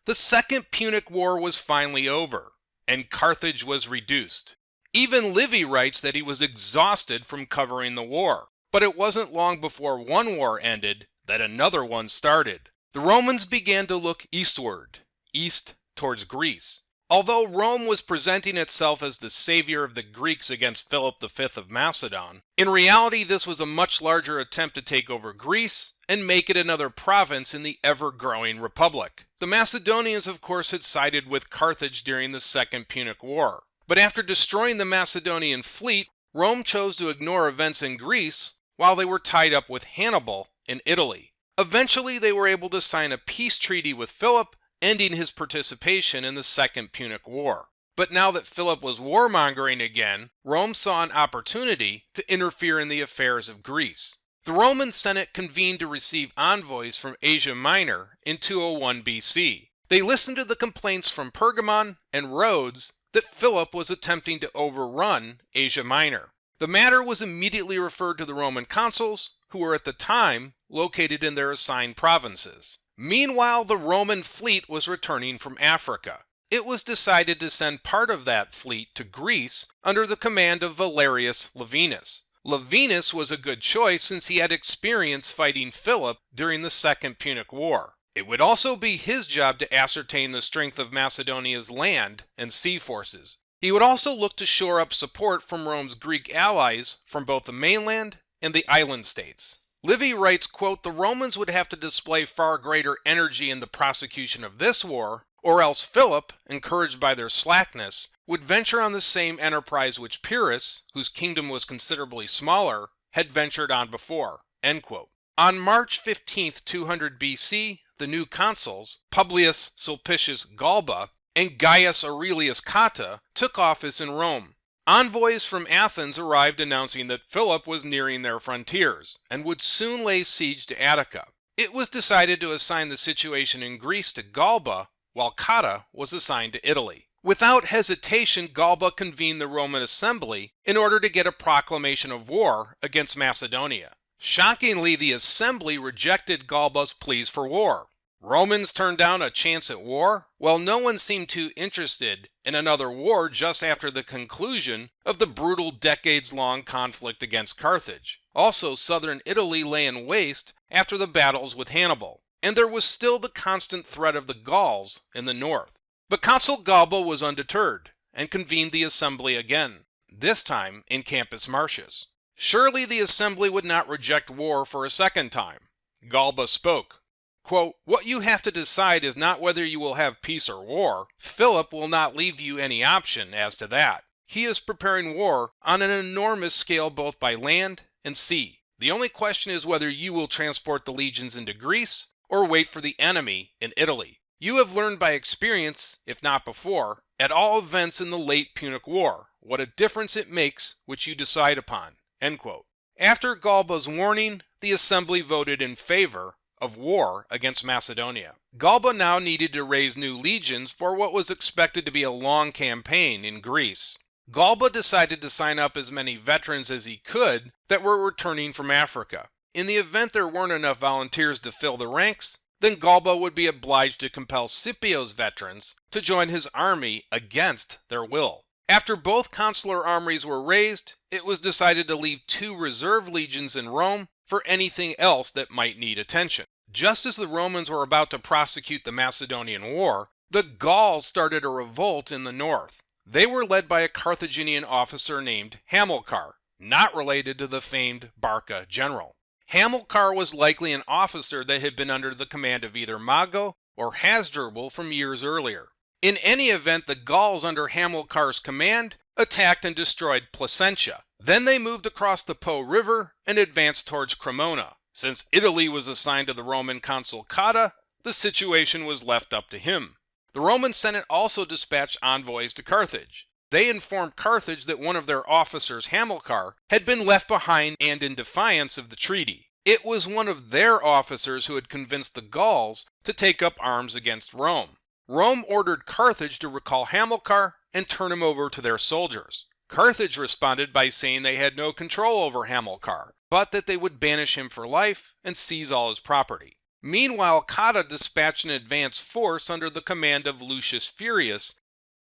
The Second Punic War was finally over, and Carthage was reduced. Even Livy writes that he was exhausted from covering the war, but it wasn't long before one war ended that another one started. The Romans began to look eastward, east towards Greece. Although Rome was presenting itself as the savior of the Greeks against Philip V of Macedon, in reality this was a much larger attempt to take over Greece and make it another province in the ever-growing republic. The Macedonians, of course, had sided with Carthage during the Second Punic War. But after destroying the Macedonian fleet, Rome chose to ignore events in Greece while they were tied up with Hannibal in Italy. Eventually, they were able to sign a peace treaty with Philip, ending his participation in the Second Punic War. But now that Philip was warmongering again, Rome saw an opportunity to interfere in the affairs of Greece. The Roman Senate convened to receive envoys from Asia Minor in 201 BC. They listened to the complaints from Pergamon and Rhodes that Philip was attempting to overrun Asia Minor. The matter was immediately referred to the Roman consuls, who were at the time located in their assigned provinces. Meanwhile, the Roman fleet was returning from Africa. It was decided to send part of that fleet to Greece under the command of Valerius Laevinus. Laevinus was a good choice since he had experience fighting Philip during the Second Punic War. It would also be his job to ascertain the strength of Macedonia's land and sea forces. He would also look to shore up support from Rome's Greek allies from both the mainland and the island states. Livy writes, quote, "The Romans would have to display far greater energy in the prosecution of this war, or else Philip, encouraged by their slackness, would venture on the same enterprise which Pyrrhus, whose kingdom was considerably smaller, had ventured on before." End quote. On March 15th, 200 BC, the new consuls, Publius Sulpicius Galba and Gaius Aurelius Cotta, took office in Rome. Envoys from Athens arrived announcing that Philip was nearing their frontiers and would soon lay siege to Attica. It was decided to assign the situation in Greece to Galba, while Cotta was assigned to Italy. Without hesitation, Galba convened the Roman assembly in order to get a proclamation of war against Macedonia. Shockingly, the assembly rejected Galba's pleas for war. Romans turned down a chance at war? Well, no one seemed too interested in another war just after the conclusion of the brutal decades-long conflict against Carthage. Also, southern Italy lay in waste after the battles with Hannibal, and there was still the constant threat of the Gauls in the north. But Consul Galba was undeterred and convened the assembly again, this time in Campus Martius. Surely the assembly would not reject war for a second time. Galba spoke. Quote, "What you have to decide is not whether you will have peace or war. Philip will not leave you any option as to that. He is preparing war on an enormous scale both by land and sea. The only question is whether you will transport the legions into Greece or wait for the enemy in Italy. You have learned by experience, if not before, at all events in the late Punic War, what a difference it makes which you decide upon." End quote. After Galba's warning, the assembly voted in favor of war against Macedonia. Galba now needed to raise new legions for what was expected to be a long campaign in Greece. Galba decided to sign up as many veterans as he could that were returning from Africa. In the event there weren't enough volunteers to fill the ranks, then Galba would be obliged to compel Scipio's veterans to join his army against their will. After both consular armies were raised, it was decided to leave 2 reserve legions in Rome for anything else that might need attention. Just as the Romans were about to prosecute the Macedonian War, the Gauls started a revolt in the north. They were led by a Carthaginian officer named Hamilcar, not related to the famed Barca general. Hamilcar was likely an officer that had been under the command of either Mago or Hasdrubal from years earlier. In any event, the Gauls under Hamilcar's command attacked and destroyed Placentia. Then they moved across the Po River and advanced towards Cremona. Since Italy was assigned to the Roman consul Cotta, the situation was left up to him. The Roman Senate also dispatched envoys to Carthage. They informed Carthage that one of their officers, Hamilcar, had been left behind and in defiance of the treaty. It was one of their officers who had convinced the Gauls to take up arms against Rome. Rome ordered Carthage to recall Hamilcar and turn him over to their soldiers. Carthage responded by saying they had no control over Hamilcar, but that they would banish him for life and seize all his property. Meanwhile, Cotta dispatched an advance force under the command of Lucius Furius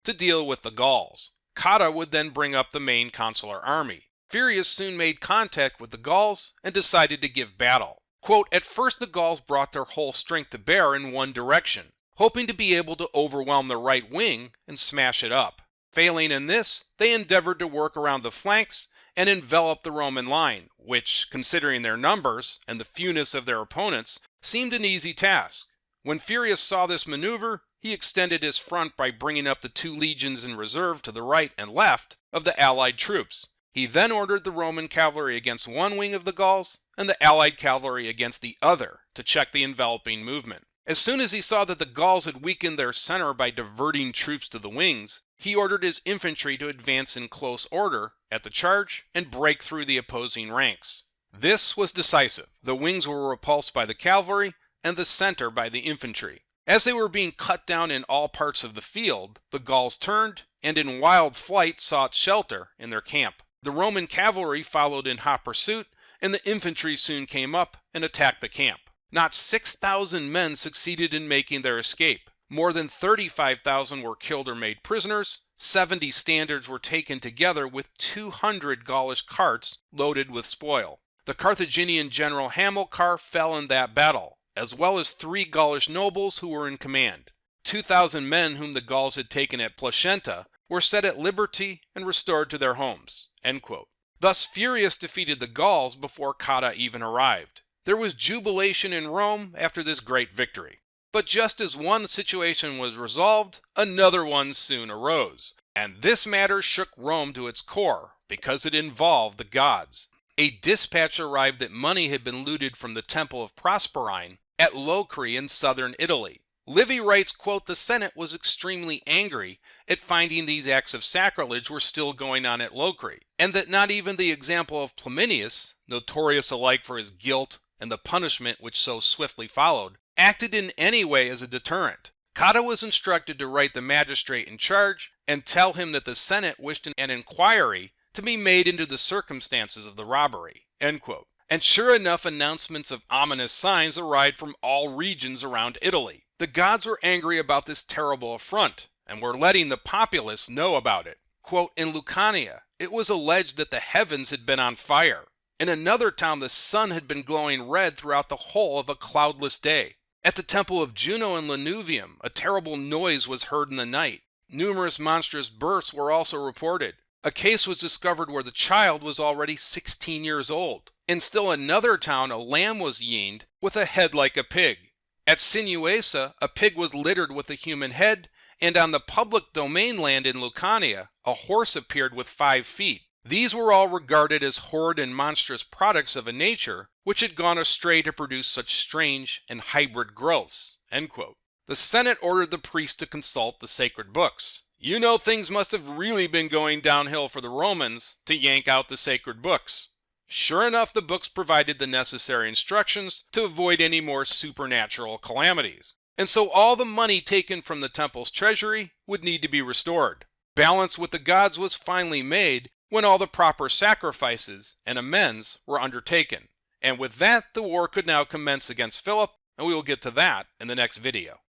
to deal with the Gauls. Cotta would then bring up the main consular army. Furius soon made contact with the Gauls and decided to give battle. Quote, "At first the Gauls brought their whole strength to bear in one direction, hoping to be able to overwhelm the right wing and smash it up. Failing in this, they endeavored to work around the flanks and envelop the Roman line, which, considering their numbers and the fewness of their opponents, seemed an easy task. When Furius saw this maneuver, he extended his front by bringing up the 2 legions in reserve to the right and left of the allied troops. He then ordered the Roman cavalry against one wing of the Gauls and the allied cavalry against the other to check the enveloping movement. As soon as he saw that the Gauls had weakened their center by diverting troops to the wings, he ordered his infantry to advance in close order at the charge and break through the opposing ranks. This was decisive. The wings were repulsed by the cavalry and the center by the infantry. As they were being cut down in all parts of the field, the Gauls turned and in wild flight sought shelter in their camp. The Roman cavalry followed in hot pursuit, and the infantry soon came up and attacked the camp. Not 6,000 men succeeded in making their escape. More than 35,000 were killed or made prisoners. 70 standards were taken together with 200 Gaulish carts loaded with spoil. The Carthaginian general Hamilcar fell in that battle, as well as 3 Gaulish nobles who were in command. 2,000 men whom the Gauls had taken at Placentia were set at liberty and restored to their homes." End quote. Thus Furius defeated the Gauls before Cotta even arrived. There was jubilation in Rome after this great victory. But just as one situation was resolved, another one soon arose. And this matter shook Rome to its core, because it involved the gods. A dispatch arrived that money had been looted from the temple of Proserpine at Locri in southern Italy. Livy writes, quote, "The Senate was extremely angry at finding these acts of sacrilege were still going on at Locri, and that not even the example of Plaminius, notorious alike for his guilt and the punishment which so swiftly followed, acted in any way as a deterrent. Cotta was instructed to write the magistrate in charge and tell him that the Senate wished an inquiry to be made into the circumstances of the robbery." End quote. And sure enough, announcements of ominous signs arrived from all regions around Italy. The gods were angry about this terrible affront, and were letting the populace know about it. Quote, "In Lucania, it was alleged that the heavens had been on fire. In another town, the sun had been glowing red throughout the whole of a cloudless day. At the temple of Juno in Lanuvium, a terrible noise was heard in the night. Numerous monstrous births were also reported. A case was discovered where the child was already 16 years old. In still another town, a lamb was yeaned with a head like a pig. At Sinuessa, a pig was littered with a human head, and on the public domain land in Lucania, a horse appeared with 5 feet. These were all regarded as horrid and monstrous products of a nature which had gone astray to produce such strange and hybrid growths." End quote. The Senate ordered the priests to consult the sacred books. You know, things must have really been going downhill for the Romans to yank out the sacred books. Sure enough, the books provided the necessary instructions to avoid any more supernatural calamities. And so all the money taken from the temple's treasury would need to be restored. Balance with the gods was finally made when all the proper sacrifices and amends were undertaken. And with that, the war could now commence against Philip, and we will get to that in the next video.